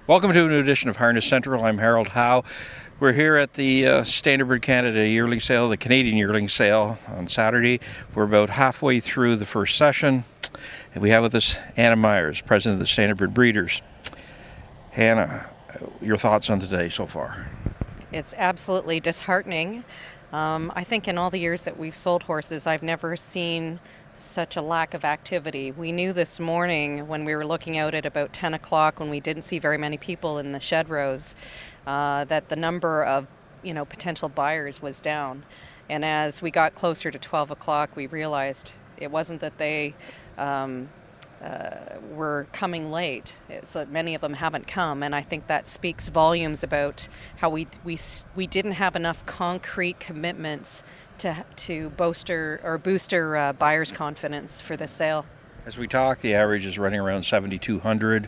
Welcome to a new edition of Harness Central. I'm Harold Howe. We're here at the Standardbird Canada yearling sale, the Canadian yearling sale on Saturday. We're about halfway through the first session. And we have with us Anna Myers, president of the Standardbird Breeders. Hannah, your thoughts on today so far? It's absolutely disheartening. I think in all the years that we've sold horses, I've never seen such a lack of activity. We knew this morning when we were looking out at about 10 o'clock when we didn't see very many people in the shed rows that the number of potential buyers was down. And as we got closer to 12 o'clock, we realized it wasn't that they were coming late. It's that many of them haven't come, and I think that speaks volumes about how we didn't have enough concrete commitments to boost our buyers' confidence for the sale. As we talk, the average is running around 7,200.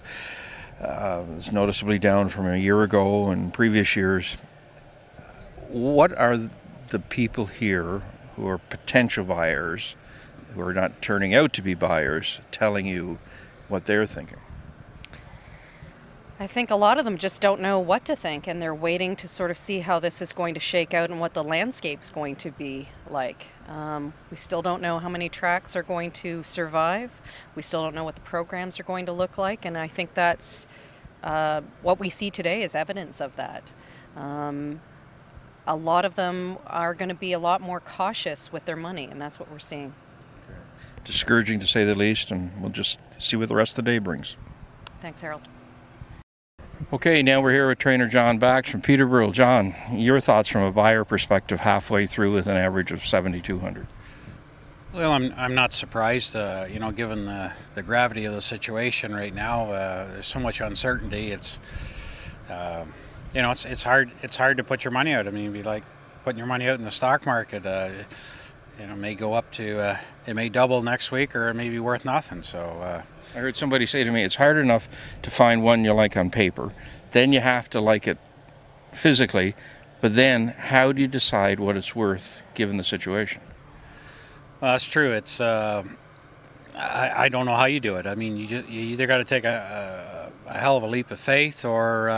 It's noticeably down from a year ago and previous years. What are the people here who are potential buyers, who are not turning out to be buyers, telling you what they're thinking? I think a lot of them just don't know what to think, and they're waiting to sort of see how this is going to shake out and what the landscape's going to be like. We still don't know how many tracks are going to survive. We still don't know what the programs are going to look like, and I think that's what we see today is evidence of that. A lot of them are going to be a lot more cautious with their money, and that's what we're seeing. Discouraging to say the least, and we'll just see what the rest of the day brings. Thanks, Harold. Okay, now we're here with trainer John Bax from Peterborough. John, your thoughts from a buyer perspective halfway through with an average of 7,200. Well, I'm not surprised, given the gravity of the situation right now. There's so much uncertainty. It's hard to put your money out. I mean, it'd be like putting your money out in the stock market. It may go up to, it may double next week, or it may be worth nothing. So I heard somebody say to me, it's hard enough to find one you like on paper. Then you have to like it physically. But then how do you decide what it's worth given the situation? Well, that's true. It's I don't know how you do it. I mean, you either got to take a hell of a leap of faith, or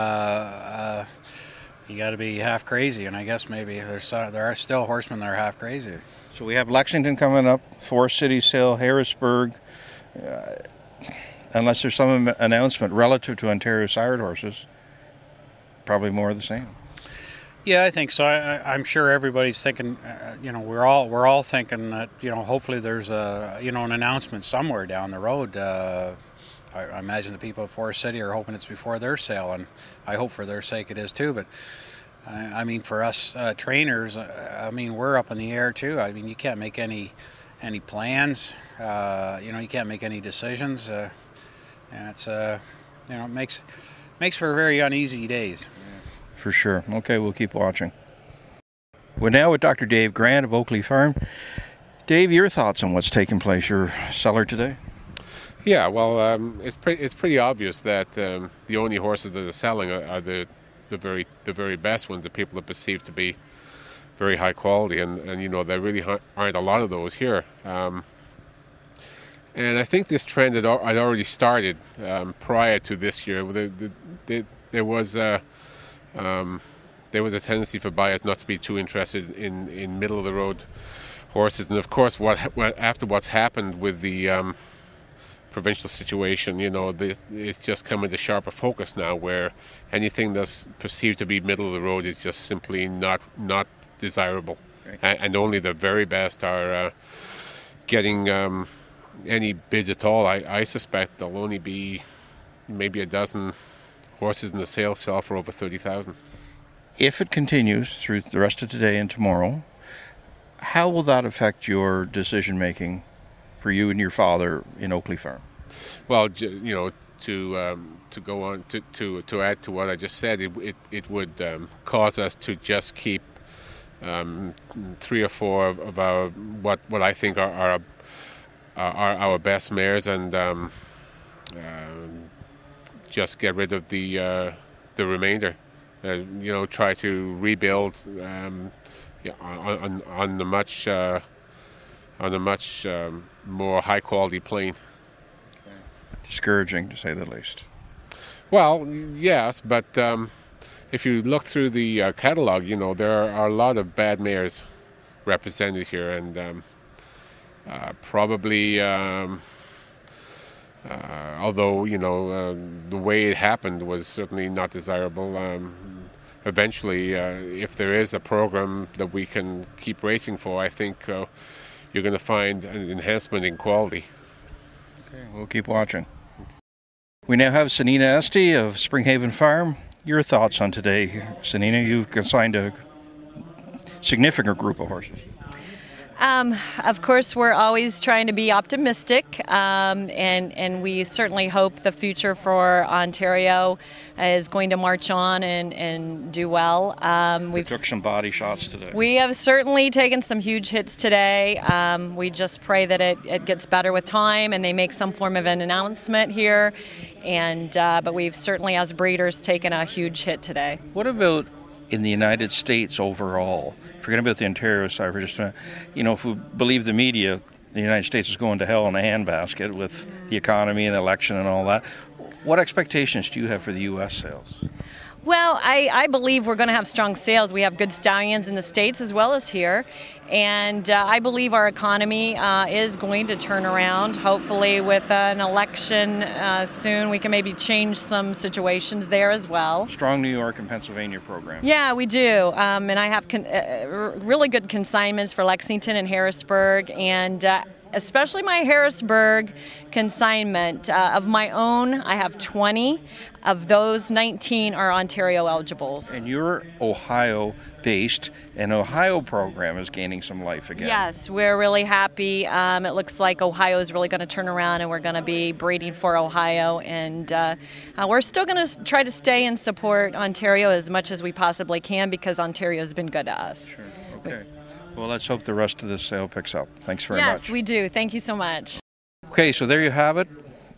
you got to be half crazy. And I guess maybe there are still horsemen that are half crazy. So we have Lexington coming up, Forest City Sale, Harrisburg. Unless there's some announcement relative to Ontario sired horses, probably more of the same. Yeah, I think so. I'm sure everybody's thinking. We're all thinking that hopefully there's an announcement somewhere down the road. I imagine the people at Forest City are hoping it's before their sale, and I hope for their sake it is too. But I mean, for us trainers, we're up in the air too. I mean, you can't make any plans. You can't make any decisions. And it's it makes for very uneasy days. For sure. Okay, we'll keep watching. We're now with Dr. Dave Grant of Oakley Farm. Dave, your thoughts on what's taking place, your seller today? Yeah, well, it's pretty obvious that the only horses that are selling are the very best ones, the people that perceive to be very high quality, and there really aren't a lot of those here. And I think this trend had already started prior to this year. There was a tendency for buyers not to be too interested in middle of the road horses, and of course, after what's happened with the provincial situation, this is just coming to sharper focus now, where anything that's perceived to be middle of the road is just simply not desirable, okay. And only the very best are getting any bids at all. I suspect there'll only be maybe a dozen horses in the sale sell for over 30,000. If it continues through the rest of today and tomorrow, how will that affect your decision making for you and your father in Oakley Farm? Well, to go on to add to what I just said, it would cause us to just keep 3 or 4 of our what I think are our best mares, and just get rid of the remainder. Try to rebuild on a much more high quality plane. Discouraging, to say the least. Well, yes, but if you look through the catalog, you know, there are a lot of bad mares represented here, and probably, although, you know, the way it happened was certainly not desirable. Eventually, if there is a program that we can keep racing for, I think you're going to find an enhancement in quality. Okay, we'll keep watching. We now have Sanina Esty of Springhaven Farm. Your thoughts on today, Sanina? You've consigned a significant group of horses. Of course, we're always trying to be optimistic, and we certainly hope the future for Ontario is going to march on and do well. We took some body shots today. We have certainly taken some huge hits today. We just pray that it gets better with time and they make some form of an announcement here. But we've certainly, as breeders, taken a huge hit today. What about in the United States overall? Forget about the Ontario side for just a minute. You know, if we believe the media, the United States is going to hell in a handbasket with the economy and the election and all that. What expectations do you have for the U.S. sales? Well, I believe we're going to have strong sales. We have good stallions in the States as well as here. And I believe our economy is going to turn around. Hopefully with an election soon, we can maybe change some situations there as well. Strong New York and Pennsylvania program. Yeah, we do. And I have really good consignments for Lexington and Harrisburg. And especially my Harrisburg consignment. Of my own, I have 20. Of those, 19 are Ontario eligibles. And you're Ohio-based, and Ohio program is gaining some life again. Yes, we're really happy. It looks like Ohio is really going to turn around, and we're going to be breeding for Ohio. And we're still going to try to stay and support Ontario as much as we possibly can because Ontario has been good to us. Sure. Okay. Well, let's hope the rest of this sale picks up. Thanks very much. Yes, we do. Thank you so much. Okay, so there you have it.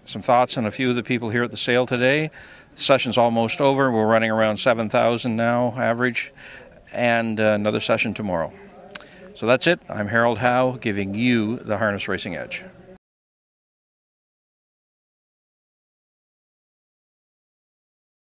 Some thoughts on a few of the people here at the sale today. The session's almost over. We're running around 7,000 now, average, and another session tomorrow. So that's it. I'm Harold Howe, giving you the Harness Racing Edge.